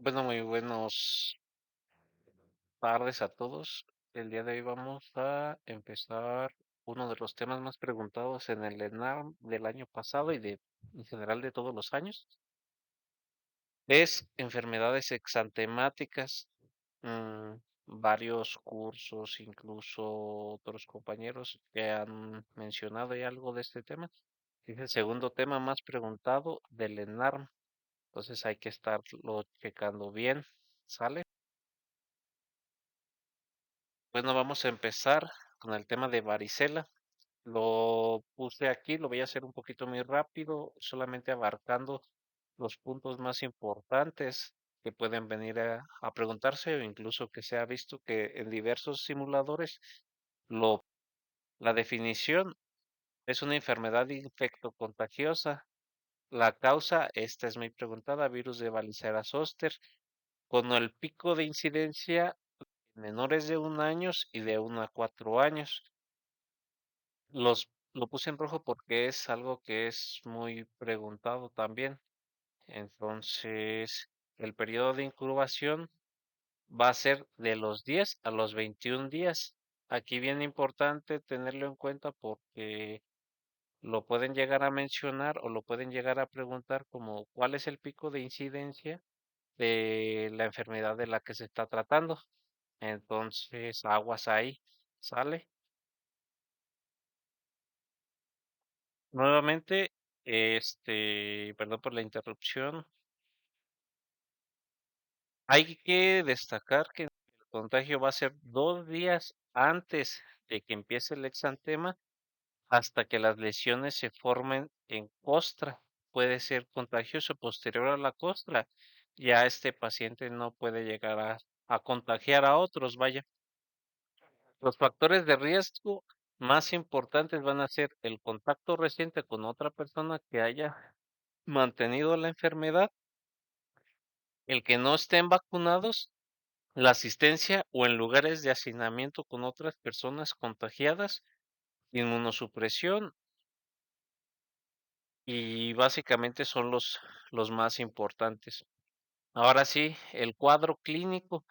Bueno, muy buenos tardes a todos. El día de hoy vamos a empezar uno de los temas más preguntados en el ENARM del año pasado y en general de todos los años. Es enfermedades exantemáticas. Mm, Varios cursos, incluso otros compañeros que han mencionado ya algo de este tema. Es el segundo tema más preguntado del ENARM. Entonces hay que estarlo checando bien. ¿Sale? Bueno, vamos a empezar con el tema de varicela. Lo puse aquí, lo voy a hacer un poquito muy rápido, solamente abarcando los puntos más importantes que pueden venir a preguntarse o incluso que se ha visto que en diversos simuladores lo, la definición es una enfermedad infectocontagiosa. La causa, esta es muy preguntada, virus de varicela zoster, con el pico de incidencia menores de 1 año y de 1 a 4 años. Lo puse en rojo porque es algo que es muy preguntado también. Entonces, el periodo de incubación va a ser de los 10 a los 21 días. Aquí bien importante tenerlo en cuenta porque lo pueden llegar a mencionar o lo pueden llegar a preguntar como cuál es el pico de incidencia de la enfermedad de la que se está tratando. Entonces, aguas ahí, ¿sale? Nuevamente, perdón por la interrupción. Hay que destacar que el contagio va a ser 2 días antes de que empiece el exantema hasta que las lesiones se formen en costra. Puede ser contagioso posterior a la costra. Ya este paciente no puede llegar a contagiar a otros, vaya. Los factores de riesgo más importantes van a ser el contacto reciente con otra persona que haya mantenido la enfermedad, el que no estén vacunados, la asistencia o en lugares de hacinamiento con otras personas contagiadas, inmunosupresión y básicamente son los más importantes. Ahora sí, el cuadro clínico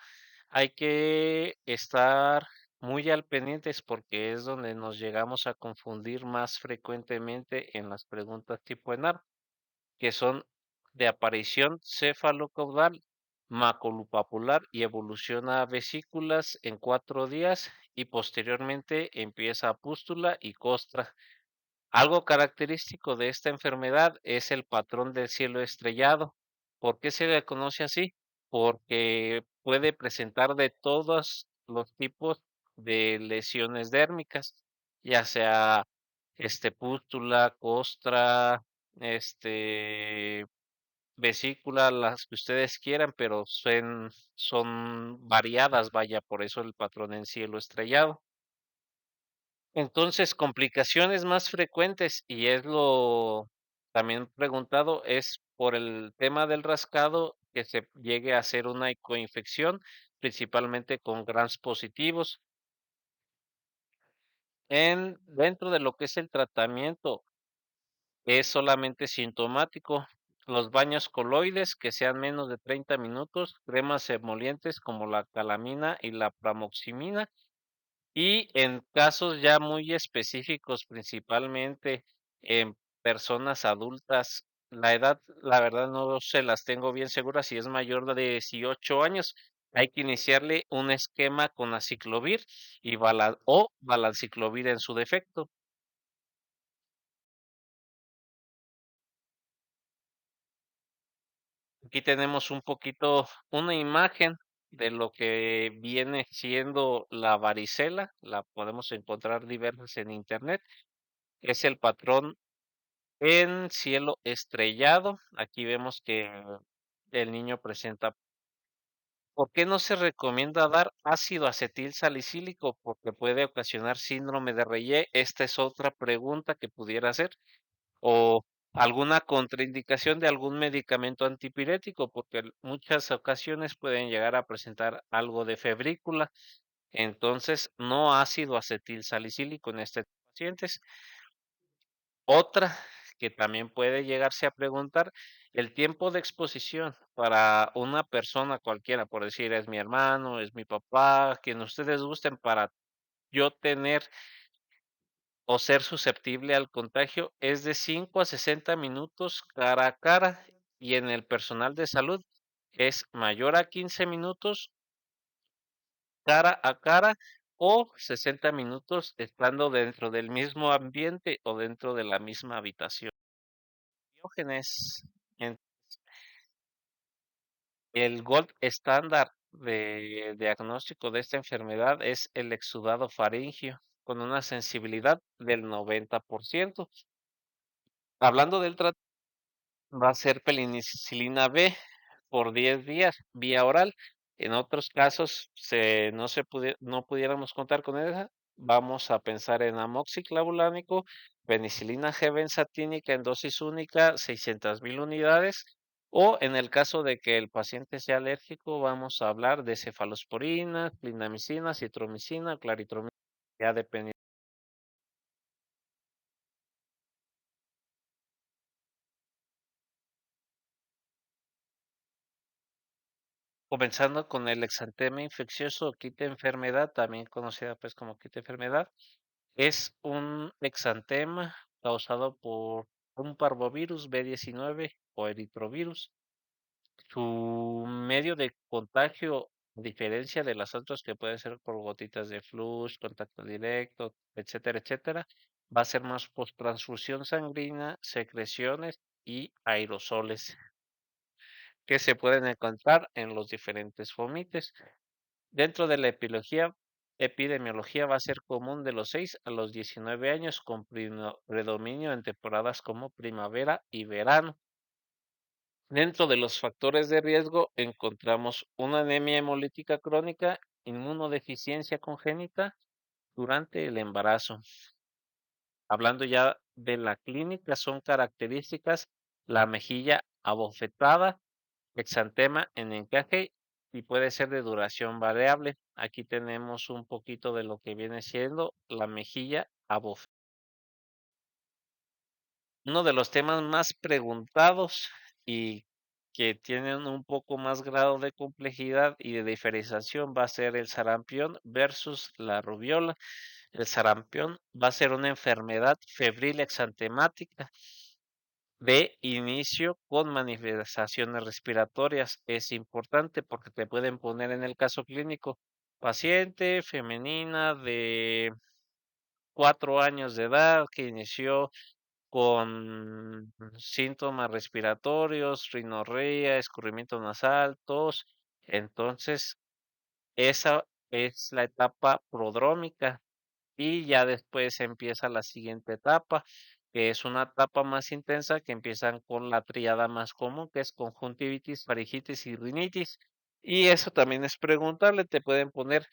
hay que estar muy al pendientes porque es donde nos llegamos a confundir más frecuentemente en las preguntas tipo ENAR, que son de aparición cefalocaudal, maculopapular y evoluciona a vesículas en 4 días y posteriormente empieza a pústula y costra. Algo característico de esta enfermedad es el patrón del cielo estrellado. ¿Por qué se le conoce así? Porque puede presentar de todos los tipos de lesiones dérmicas, ya sea pústula, costra, este vesícula, las que ustedes quieran, pero son variadas, vaya, por eso el patrón en cielo estrellado. Entonces, complicaciones más frecuentes, y es lo también preguntado, es por el tema del rascado que se llegue a hacer una coinfección, principalmente con grams positivos. Dentro de lo que es el tratamiento, es solamente sintomático. Los baños coloides que sean menos de 30 minutos, cremas emolientes como la calamina y la pramoximina. Y en casos ya muy específicos, principalmente en personas adultas, la edad, la verdad no se las tengo bien seguras si es mayor de 18 años. Hay que iniciarle un esquema con aciclovir o valanciclovir en su defecto. Aquí tenemos un poquito una imagen de lo que viene siendo la varicela. La podemos encontrar diversas en internet. Es el patrón en cielo estrellado. Aquí vemos que el niño presenta. ¿Por qué no se recomienda dar ácido acetil salicílico? Porque puede ocasionar síndrome de Reye. Esta es otra pregunta que pudiera hacer. O alguna contraindicación de algún medicamento antipirético, porque en muchas ocasiones pueden llegar a presentar algo de febrícula. Entonces, no ácido acetil salicílico en este pacientes. Otra que también puede llegarse a preguntar El tiempo de exposición para una persona cualquiera, por decir, es mi hermano, es mi papá, quien ustedes gusten, para yo tener o ser susceptible al contagio, es de 5 a 60 minutos cara a cara, y en el personal de salud es mayor a 15 minutos cara a cara o 60 minutos estando dentro del mismo ambiente o dentro de la misma habitación. Diógenes, en- el gold estándar de diagnóstico de esta enfermedad es el exudado faríngeo con una sensibilidad del 90%. Hablando del tratamiento, va a ser penicilina B por 10 días vía oral. En otros casos, no pudiéramos contar con esa, vamos a pensar en amoxiclavulánico, penicilina G benzatínica en dosis única, 600,000 unidades, o en el caso de que el paciente sea alérgico, vamos a hablar de cefalosporina, clindamicina, citromicina, claritromicina, ya dependiendo. Comenzando con el exantema infeccioso o quita enfermedad, también conocida pues como quita enfermedad, es un exantema causado por un parvovirus B19 o eritrovirus. Su medio de contagio, a diferencia de las otras que puede ser por gotitas de flush, contacto directo, etcétera, etcétera, va a ser más por transfusión sanguínea, secreciones y aerosoles que se pueden encontrar en los diferentes fomites. Dentro de la epidemiología va a ser común de los 6 a los 19 años con predominio en temporadas como primavera y verano. Dentro de los factores de riesgo encontramos una anemia hemolítica crónica, inmunodeficiencia congénita durante el embarazo. Hablando ya de la clínica, son características la mejilla abofetada, exantema en encaje y puede ser de duración variable. Aquí tenemos un poquito de lo que viene siendo la mejilla abofetada. Uno de los temas más preguntados y que tienen un poco más grado de complejidad y de diferenciación va a ser el sarampión versus la rubiola. El sarampión va a ser una enfermedad febril exantemática de inicio con manifestaciones respiratorias. Es importante porque te pueden poner en el caso clínico paciente femenina de 4 años de edad que inició con síntomas respiratorios, rinorrea, escurrimiento nasal, tos. Entonces, esa es la etapa prodrómica y ya después empieza la siguiente etapa, que es una etapa más intensa que empiezan con la tríada más común, que es conjuntivitis, faringitis y rinitis. Y eso también es preguntable, te pueden poner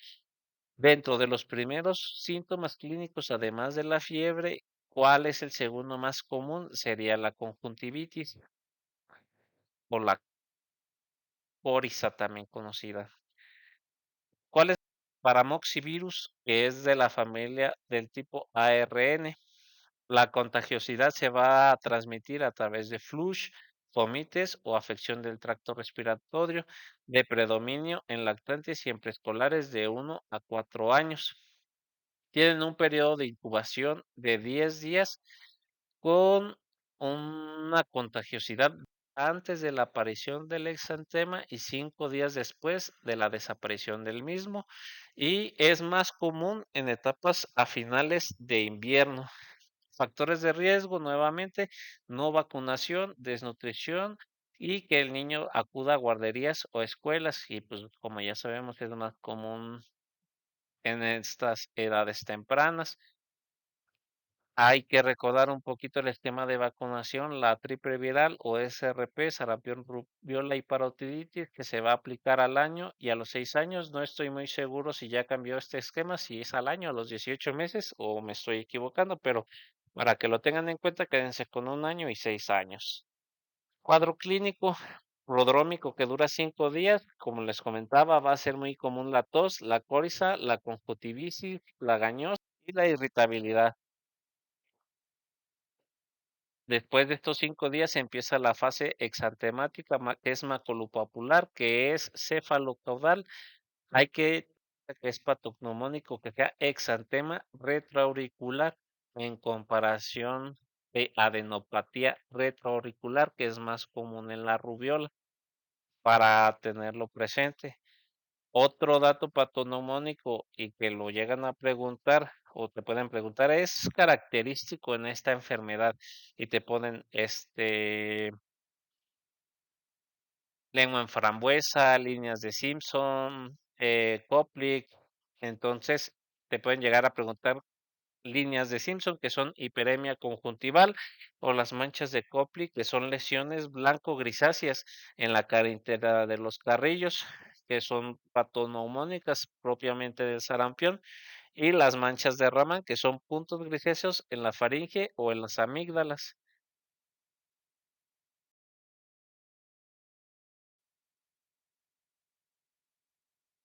dentro de los primeros síntomas clínicos, además de la fiebre, ¿cuál es el segundo más común? Sería la conjuntivitis o la coriza también conocida. ¿Cuál es? Paramoxivirus, que es de la familia del tipo ARN. La contagiosidad se va a transmitir a través de flush, vomites o afección del tracto respiratorio, de predominio en lactantes y en preescolares de 1 a 4 años. Tienen un periodo de incubación de 10 días con una contagiosidad antes de la aparición del exantema y 5 días después de la desaparición del mismo, y es más común en etapas a finales de invierno. Factores de riesgo, nuevamente, no vacunación, desnutrición y que el niño acuda a guarderías o escuelas. Y pues como ya sabemos es más común en estas edades tempranas. Hay que recordar un poquito el esquema de vacunación, la triple viral o SRP, sarampión, rubiola y parotiditis, que se va a aplicar al año y a los 6 años. No estoy muy seguro si ya cambió este esquema, si es al año, a los 18 meses, o me estoy equivocando, pero para que lo tengan en cuenta, quédense con 1 año y 6 años. Cuadro clínico prodrómico que dura 5 días, como les comentaba, va a ser muy común la tos, la coriza, la conjuntivitis, la gañosa y la irritabilidad. Después de estos 5 días empieza la fase exantemática, que es maculopapular, que es cefalocaudal. Hay que es patognomónico, que sea exantema retroauricular en comparación de adenopatía retroauricular, que es más común en la rubiola, para tenerlo presente. Otro dato patognomónico y que lo llegan a preguntar o te pueden preguntar, es característico en esta enfermedad y te ponen lengua en frambuesa, líneas de Simpson, Koplik. Entonces te pueden llegar a preguntar líneas de Simpson, que son hiperemia conjuntival, o las manchas de Koplik, que son lesiones blanco-grisáceas en la carintera de los carrillos, que son patoneumónicas propiamente del sarampión, y las manchas de Raman, que son puntos grisáceos en la faringe o en las amígdalas.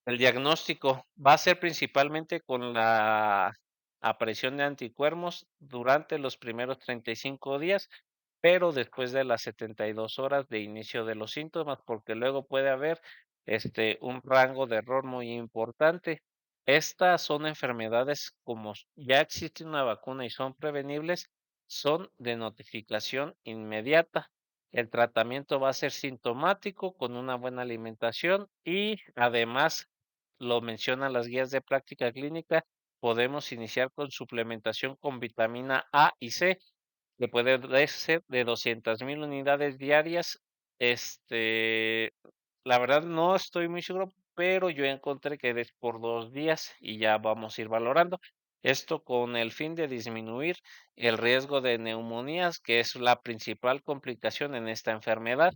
El diagnóstico va a ser principalmente con la aparición de anticuerpos durante los primeros 35 días, pero después de las 72 horas de inicio de los síntomas, porque luego puede haber un rango de error muy importante. Estas son enfermedades, como ya existe una vacuna y son prevenibles, son de notificación inmediata. El tratamiento va a ser sintomático con una buena alimentación y además lo mencionan las guías de práctica clínica, podemos iniciar con suplementación con vitamina A y C, que puede ser de 200,000 unidades diarias. La verdad no estoy muy seguro, pero yo encontré que es por 2 días y ya vamos a ir valorando. Esto con el fin de disminuir el riesgo de neumonías, que es la principal complicación en esta enfermedad,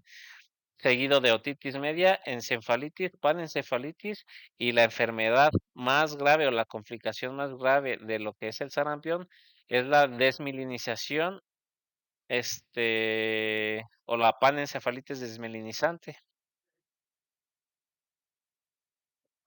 seguido de otitis media, encefalitis, panencefalitis y la enfermedad más grave o la complicación más grave de lo que es el sarampión es la desmilinización, o la panencefalitis desmilinizante.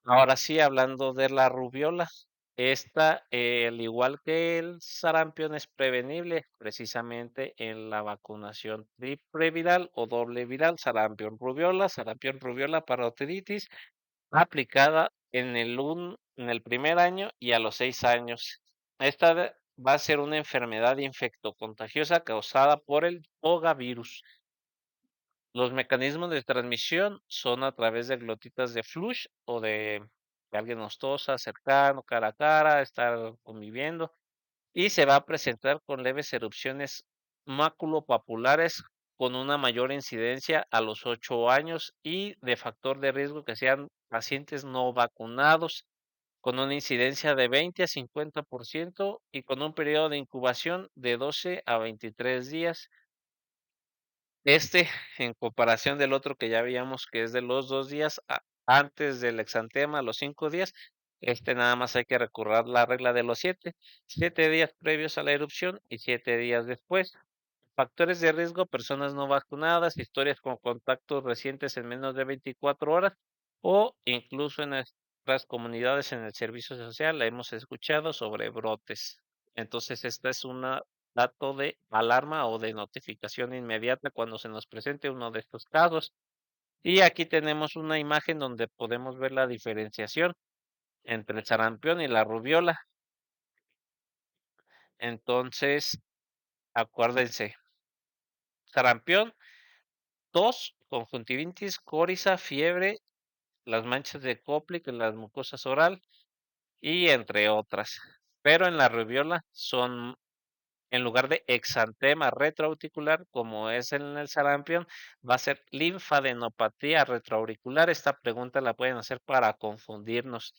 Ahora sí, hablando de la rubiola, esta, al igual que el sarampión, es prevenible precisamente en la vacunación triple viral o doble viral, sarampión rubiola, parotiditis, aplicada en el primer año y a los 6 años. Va a ser una enfermedad infectocontagiosa causada por el togavirus. Los mecanismos de transmisión son a través de glotitas de flush o de que alguien nos tosa cercano, cara a cara, estar conviviendo, y se va a presentar con leves erupciones maculopapulares con una mayor incidencia a los 8 años y de factor de riesgo que sean pacientes no vacunados, con una incidencia de 20 a 50% y con un periodo de incubación de 12 a 23 días. En comparación del otro que ya veíamos que es de los 2 días antes del exantema, los 5 días, nada más hay que recurrir la regla de los 7 días previos a la erupción y 7 días después. Factores de riesgo, personas no vacunadas, historias con contactos recientes en menos de 24 horas o incluso en nuestras comunidades en el servicio social la hemos escuchado sobre brotes. Entonces, esta es una dato de alarma o de notificación inmediata cuando se nos presente uno de estos casos. Y aquí tenemos una imagen donde podemos ver la diferenciación entre el sarampión y la rubiola. Entonces, acuérdense, sarampión, tos, conjuntivitis, coriza, fiebre, las manchas de Koplik en las mucosas oral y entre otras. Pero en la rubiola son, en lugar de exantema retroauricular, como es en el sarampión, va a ser linfadenopatía retroauricular. Esta pregunta la pueden hacer para confundirnos.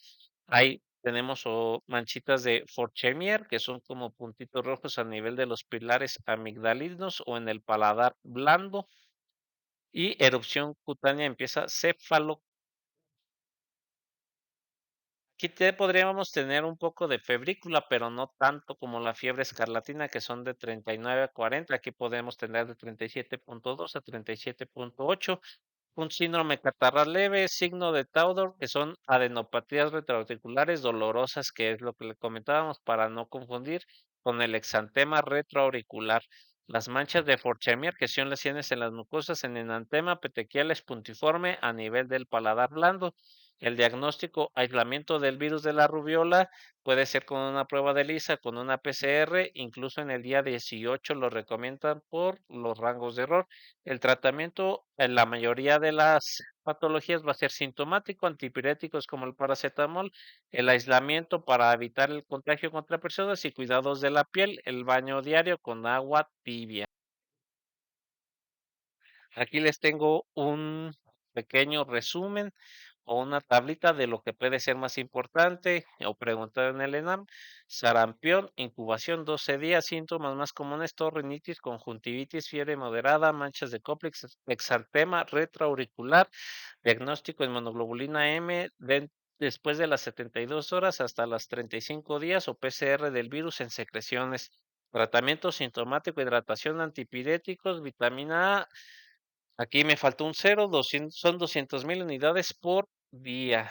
Ahí tenemos manchitas de Forchemier, que son como puntitos rojos a nivel de los pilares amigdalinos o en el paladar blando. Y erupción cutánea empieza cefalo. Aquí podríamos tener un poco de febrícula, pero no tanto como la fiebre escarlatina, que son de 39 a 40. Aquí podemos tener de 37,2 a 37,8. Un síndrome catarral leve, signo de Taudor, que son adenopatías retroauriculares dolorosas, que es lo que le comentábamos para no confundir con el exantema retroauricular. Las manchas de Forchemia, que son lesiones en las mucosas en enantema petequiales puntiforme a nivel del paladar blando. El diagnóstico, aislamiento del virus de la rubiola, puede ser con una prueba de ELISA, con una PCR, incluso en el día 18 lo recomiendan por los rangos de error. El tratamiento en la mayoría de las patologías va a ser sintomático, antipiréticos como el paracetamol, el aislamiento para evitar el contagio contra personas y cuidados de la piel, el baño diario con agua tibia. Aquí les tengo un pequeño resumen o una tablita de lo que puede ser más importante o preguntar en el ENAM. Sarampión, incubación 12 días, síntomas más comunes, torrinitis, conjuntivitis, fiebre moderada, manchas de cóplex, exantema retroauricular, diagnóstico inmunoglobulina M después de las 72 horas hasta las 35 días o PCR del virus en secreciones. Tratamiento sintomático, hidratación, antipiréticos, vitamina A. Aquí me faltó un cero, 200, son 200,000 unidades por día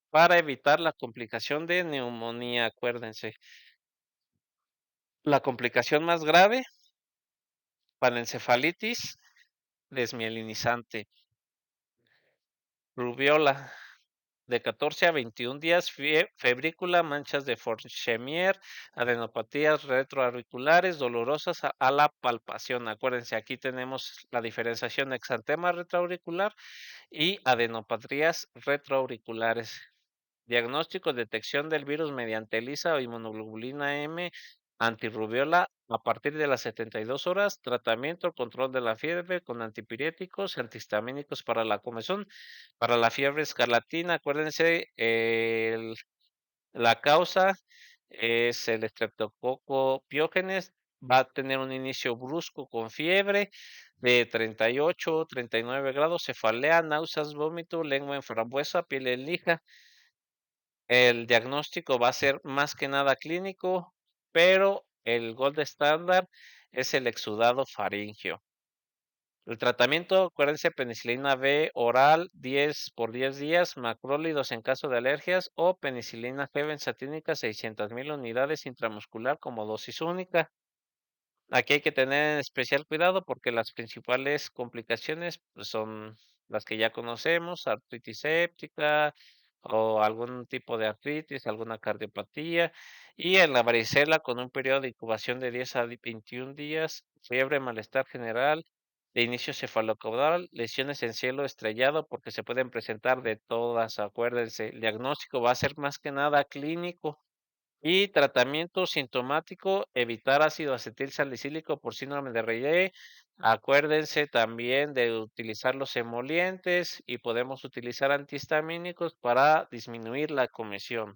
para evitar la complicación de neumonía, acuérdense. La complicación más grave, panencefalitis desmielinizante, rubiola, de 14 a 21 días, febrícula, manchas de Forchemier, adenopatías retroauriculares dolorosas a la palpación. Acuérdense, aquí tenemos la diferenciación exantema retroauricular y adenopatías retroauriculares. Diagnóstico, detección del virus mediante ELISA o inmunoglobulina M antirrubiola a partir de las 72 horas. Tratamiento, control de la fiebre con antipiréticos, antihistamínicos para la comezón. Para la fiebre escarlatina, acuérdense, la causa es el estreptococo piógenes. Va a tener un inicio brusco con fiebre de 38, 39 grados, cefalea, náuseas, vómito, lengua en frambuesa, piel en lija. El diagnóstico va a ser más que nada clínico, pero el gold estándar es el exudado faríngeo. El tratamiento, acuérdense, penicilina B oral 10 por 10 días, macrólidos en caso de alergias o penicilina G benzatínica 600,000 unidades intramuscular como dosis única. Aquí hay que tener especial cuidado porque las principales complicaciones pues, son las que ya conocemos, artritis séptica o algún tipo de artritis, alguna cardiopatía, y en la varicela con un periodo de incubación de 10 a 21 días, fiebre, malestar general, de inicio cefalocaudal, lesiones en cielo estrellado, porque se pueden presentar de todas, acuérdense, el diagnóstico va a ser más que nada clínico. Y tratamiento sintomático, evitar ácido acetil salicílico por síndrome de Reye. Acuérdense también de utilizar los emolientes y podemos utilizar antihistamínicos para disminuir la comezón,